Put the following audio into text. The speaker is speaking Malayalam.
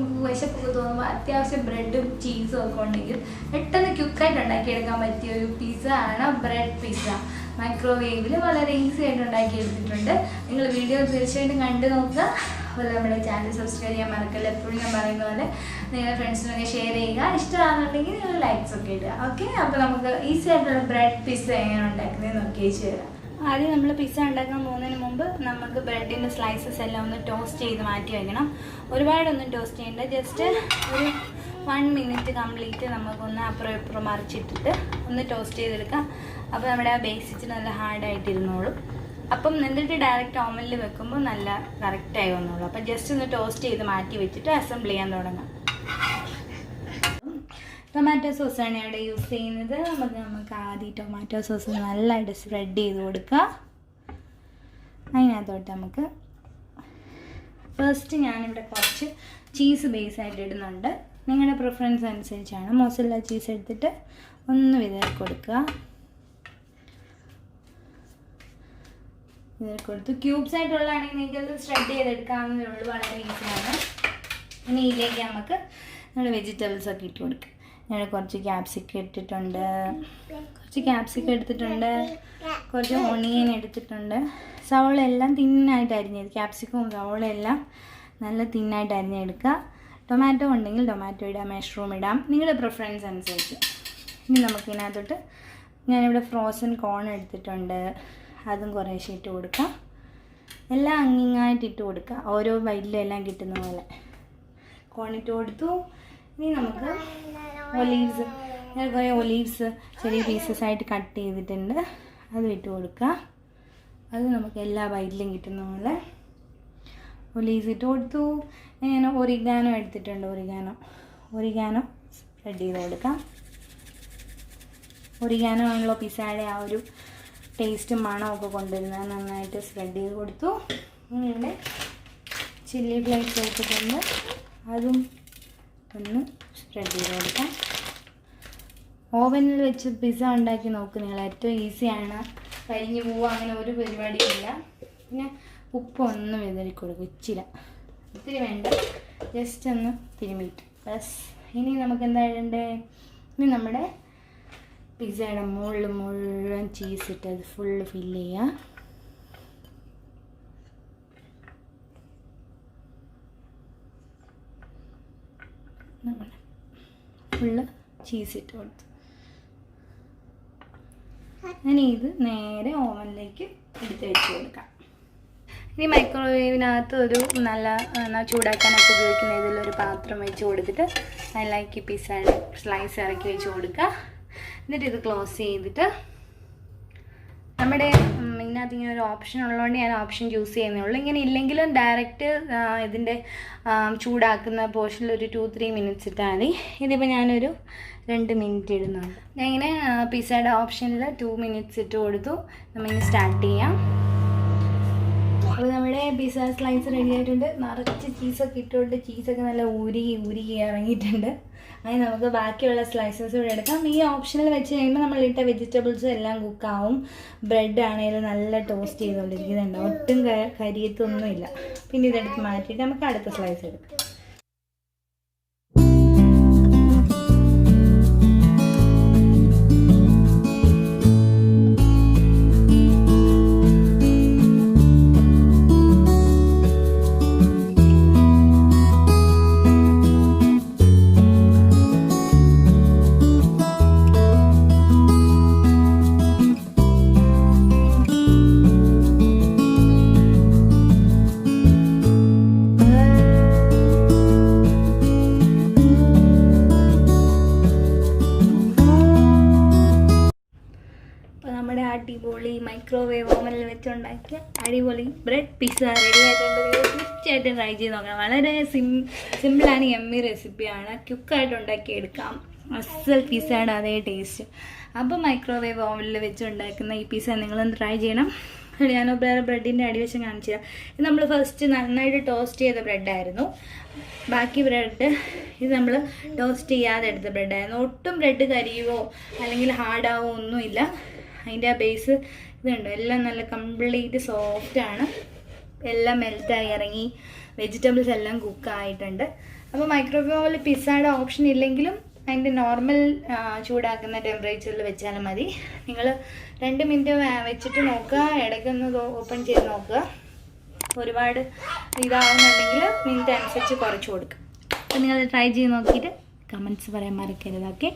നമുക്ക് വിശപ്പൊക്കെ തോന്നുമ്പോൾ അത്യാവശ്യം ബ്രെഡും ചീസും ഒക്കെ ഉണ്ടെങ്കിൽ പെട്ടെന്ന് ക്വിക്കായിട്ട് ഉണ്ടാക്കിയെടുക്കാൻ പറ്റിയ ഒരു പിസ്സ ആണ് ബ്രെഡ് പിസ്സ. മൈക്രോവേവിൽ വളരെ ഈസി ആയിട്ട് ഉണ്ടാക്കിയെടുത്തിട്ടുണ്ട്. നിങ്ങൾ വീഡിയോ തീർച്ചയായിട്ടും കണ്ടു നോക്കുക. അതുപോലെ നമ്മുടെ ചാനൽ സബ്സ്ക്രൈബ് ചെയ്യാൻ മറക്കല്ല. എപ്പോഴും ഞാൻ പറയുന്ന പോലെ നിങ്ങളുടെ ഫ്രണ്ട്സിനൊക്കെ ഷെയർ ചെയ്യുക. ഇഷ്ടമാണെന്നുണ്ടെങ്കിൽ നിങ്ങൾ ലൈക്സ് ഒക്കെ ഇടുക. ഓക്കെ, അപ്പോൾ നമുക്ക് ഈസി ആയിട്ടുള്ള ബ്രെഡ് പിസ്സ എങ്ങനെ ഉണ്ടാക്കുന്നത് നോക്കി വെച്ച് തരാം. ആദ്യം നമ്മൾ പിസ്സ ഉണ്ടാക്കാൻ പോകുന്നതിന് മുമ്പ് നമുക്ക് ബ്രെഡിൻ്റെ സ്ലൈസസ് എല്ലാം ഒന്ന് ടോസ്റ്റ് ചെയ്ത് മാറ്റി വയ്ക്കണം. ഒരുപാടൊന്നും ടോസ്റ്റ് ചെയ്യേണ്ട, ജസ്റ്റ് ഒരു 1 മിനിറ്റ് കംപ്ലീറ്റ് നമുക്കൊന്ന് അപ്പുറം ഇപ്പുറം മറിച്ചിട്ടിട്ട് ഒന്ന് ടോസ്റ്റ് ചെയ്തെടുക്കാം. അപ്പോൾ നമ്മുടെ ആ ബേസിച്ച് നല്ല ഹാർഡായിട്ടിരുന്നോളും. അപ്പം എന്നിട്ട് ഡയറക്റ്റ് ഓവനിൽ വെക്കുമ്പോൾ നല്ല കറക്റ്റായി വന്നോളൂ. അപ്പം ജസ്റ്റ് ഒന്ന് ടോസ്റ്റ് ചെയ്ത് മാറ്റി വെച്ചിട്ട് അസംബിൾ ചെയ്യാൻ തുടങ്ങാം. ടൊമാറ്റോ സോസാണ് ഇവിടെ യൂസ് ചെയ്യുന്നത്. നമുക്ക് ആദ്യം ടൊമാറ്റോ സോസ് നല്ലതായിട്ട് സ്പ്രെഡ് ചെയ്ത് കൊടുക്കുക. അതിനകത്തോട്ട് നമുക്ക് ഫസ്റ്റ് ഞാനിവിടെ കുറച്ച് ചീസ് ബേസായിട്ട് ഇടുന്നുണ്ട്. നിങ്ങളുടെ പ്രിഫറൻസ് അനുസരിച്ചാണ്. മോസറല്ല ചീസ് എടുത്തിട്ട് ഒന്ന് വിതറി കൊടുക്കുക. വിതറി കൊടുത്ത് ക്യൂബ്സ് ആയിട്ടുള്ളതാണെങ്കിൽ നിങ്ങൾക്ക് സ്പ്രെഡ് ചെയ്തെടുക്കാവുന്നതേ ഉള്ളൂ. വളരെ ഈസിയാണ്. ഇനി ഇതിലേക്ക് നമുക്ക് നമ്മൾ വെജിറ്റബിൾസ് ഒക്കെ ഇട്ട് കൊടുക്കുക. ഞാൻ കുറച്ച് ക്യാപ്സിക്കം എടുത്തിട്ടുണ്ട്, കുറച്ച് ഓണിയൻ എടുത്തിട്ടുണ്ട്. സവോള എല്ലാം തിന്നായിട്ട് അരിഞ്ഞത്, ക്യാപ്സിക്കവും സവോള എല്ലാം നല്ല തിന്നായിട്ട് അരിഞ്ഞെടുക്കുക. ടൊമാറ്റോ ഉണ്ടെങ്കിൽ ടൊമാറ്റോ ഇടാം, മഷ്റൂം ഇടാം, നിങ്ങളുടെ പ്രിഫറൻസ് അനുസരിച്ച്. ഇനി നമുക്കിതിനകത്തോട്ട് ഞാനിവിടെ ഫ്രോസൺ കോൺ എടുത്തിട്ടുണ്ട്, അതും കുറേശ്ശെ ഇട്ട് കൊടുക്കാം. എല്ലാം അങ്ങിങ്ങായിട്ട് ഇട്ട് കൊടുക്കുക, ഓരോ ബൈറ്റിലും എല്ലാം കിട്ടുന്ന പോലെ. കോണിട്ട് കൊടുത്തു. ഇനി നമുക്ക് ഒലീവ്സ്, ഞാൻ കുറേ ഒലീവ്സ് ചെറിയ പീസസ് ആയിട്ട് കട്ട് ചെയ്തിട്ടുണ്ട്, അത് ഇട്ട് കൊടുക്കുക. അത് നമുക്ക് എല്ലാ ബൈറ്റിലും കിട്ടുന്ന പോലെ ഒലീവ്സ് ഇട്ട് കൊടുത്തു. ഞാൻ ഒറിഗാനോ എടുത്തിട്ടുണ്ട്, ഒറിഗാനോ സ്പ്രെഡ് ചെയ്ത് കൊടുക്കാം. ഒറിഗാനോ ആണല്ലോ പിസ്സയുടെ ആ ഒരു ടേസ്റ്റും മണമൊക്കെ കൊണ്ടുവരുന്നത്. നന്നായിട്ട് സ്പ്രെഡ് ചെയ്ത് കൊടുത്തു. ഇനി ഇവിടെ ചില്ലി ഫ്ലേക്സ് എടുത്തിട്ടുണ്ട്, അതും ഒന്ന് സ്പ്രെഡ് ചെയ്ത് കൊടുക്കാം. ഓവനിൽ വെച്ച് പിസ്സ ഉണ്ടാക്കി നോക്ക് നിങ്ങൾ, ഏറ്റവും ഈസിയാണ്. കരിഞ്ഞു പോവുക അങ്ങനെ ഒരു പരിപാടിയില്ല. പിന്നെ ഉപ്പ് ഒന്ന് വിതറി കൊടുക്കും, ഒത്തിരി വേണ്ട, ജസ്റ്റ് ഒന്ന് തിരുമ്മിയിട്ട് ബസ്. ഇനി നമുക്ക് എന്താ ഇടണ്ടേ? ഇനി നമ്മുടെ പിസ്സയുടെ മുഴുവൻ ചീസ് ഇട്ട് അത് ഫുള്ള് ഫില്ല് ചെയ്യുക. ഫുള്ള് ചീസ് ഇട്ട് കൊടുത്തു. ഇനി ഇത് നേരെ ഓവനിലേക്ക് എടുത്ത് വെച്ച് കൊടുക്കാം. ഇനി മൈക്രോവേവിനകത്ത് ഒരു നല്ല ചൂടാക്കാനൊക്കെ ഉപയോഗിക്കുന്ന ഇതിലൊരു പാത്രം വെച്ച് കൊടുത്തിട്ട് അതിലേക്ക് പിസ്സയുടെ സ്ലൈസ് ഇറക്കി വെച്ച് കൊടുക്കുക. എന്നിട്ട് ഇത് ക്ലോസ് ചെയ്തിട്ട് നമ്മുടെ ഇതിനകത്ത് ഇങ്ങനെ ഒരു ഓപ്ഷൻ ഉള്ളതുകൊണ്ട് ഞാൻ ഓപ്ഷൻ ചൂസ് ചെയ്യുന്നേ ഉള്ളൂ. ഇങ്ങനെ ഇല്ലെങ്കിലും ഡയറക്റ്റ് ഇതിൻ്റെ ചൂടാക്കുന്ന പോർഷനിൽ ഒരു 2-3 മിനിറ്റ്സ് ഇട്ടാൽ മതി. ഇതിപ്പോൾ ഞാനൊരു 2 മിനിറ്റ് ഇടുന്നുണ്ട്. ഞാൻ ഇങ്ങനെ പിസ്സയുടെ ഓപ്ഷനിൽ 2 മിനിറ്റ്സ് ഇട്ട് കൊടുത്തു. നമ്മളിങ്ങനെ സ്റ്റാർട്ട് ചെയ്യാം. അപ്പോൾ നമ്മുടെ പിസ്സ സ്ലൈസ് റെഡി ആയിട്ടുണ്ട്. നിറച്ച് ചീസൊക്കെ ഇട്ടുകൊണ്ട് ചീസൊക്കെ നല്ല ഉരുകി ഇറങ്ങിയിട്ടുണ്ട്. അങ്ങനെ നമുക്ക് ബാക്കിയുള്ള സ്ലൈസസ് കൂടെ എടുക്കാം. ഈ ഓപ്ഷനിൽ വെച്ച് കഴിയുമ്പോൾ നമ്മളിട്ട വെജിറ്റബിൾസും എല്ലാം കുക്കാവും. ബ്രെഡ് ആണെങ്കിലും നല്ല ടോസ്റ്റ് ചെയ്തുകൊണ്ടിരിക്കുന്നുണ്ട്, ഒട്ടും കരിയത്തൊന്നുമില്ല. പിന്നെ ഇതെടുത്ത് മാറ്റിയിട്ട് നമുക്ക് അടുത്ത സ്ലൈസ് എടുക്കാം. അടിപൊളി മൈക്രോവേവ് ഓവനിൽ വെച്ചുണ്ടാക്കിയ അടിപൊളി ബ്രെഡ് പിസ്സ റെഡി ആയിട്ടുണ്ട്. തീർച്ചയായിട്ടും ട്രൈ ചെയ്ത് നോക്കണം. വളരെ സിമ്പിളാണ്, എമ്മി റെസിപ്പിയാണ്. ക്വിക്കായിട്ട് ഉണ്ടാക്കിയെടുക്കാം. അസൽ പിസ്സയുടെ അതേ ടേസ്റ്റ്. അപ്പോൾ മൈക്രോവേവ് ഓവനിൽ വെച്ചുണ്ടാക്കുന്ന ഈ പിസ്സ നിങ്ങളൊന്ന് ട്രൈ ചെയ്യണം. ഞാൻ ബ്രെഡിൻ്റെ അടിവശം കാണിച്ചു തരാം. ഇത് നമ്മൾ ഫസ്റ്റ് നന്നായിട്ട് ടോസ്റ്റ് ചെയ്ത ബ്രെഡായിരുന്നു. ബാക്കി ബ്രെഡ് ഇത് നമ്മൾ ടോസ്റ്റ് ചെയ്യാതെ എടുത്ത ബ്രെഡായിരുന്നു. ഒട്ടും ബ്രെഡ് കരിയുവോ അല്ലെങ്കിൽ ഹാർഡാവോ ഒന്നുമില്ല. അതിൻ്റെ ആ ബേസ് ഇതുണ്ട്, എല്ലാം നല്ല കംപ്ലീറ്റ് സോഫ്റ്റാണ്. എല്ലാം മെൽറ്റായി ഇറങ്ങി, വെജിറ്റബിൾസ് എല്ലാം കുക്കായിട്ടുണ്ട്. അപ്പോൾ മൈക്രോവേവിൽ പിസ്സയുടെ ഓപ്ഷൻ ഇല്ലെങ്കിലും അതിൻ്റെ നോർമൽ ചൂടാക്കുന്ന ടെമ്പറേച്ചറിൽ വെച്ചാലും മതി. നിങ്ങൾ 2 മിനിറ്റ് വെച്ചിട്ട് നോക്കുക, ഇടയ്ക്കൊന്ന് ഓപ്പൺ ചെയ്ത് നോക്കുക. ഒരുപാട് ഇതാവുന്നുണ്ടെങ്കിൽ മിനിറ്റ് അനുസരിച്ച് കുറച്ച് കൊടുക്കുക. അപ്പോൾ നിങ്ങൾ ട്രൈ ചെയ്ത് നോക്കിയിട്ട് കമൻറ്റ്സ് പറയാൻ മറക്കരുത്. ഓക്കെ.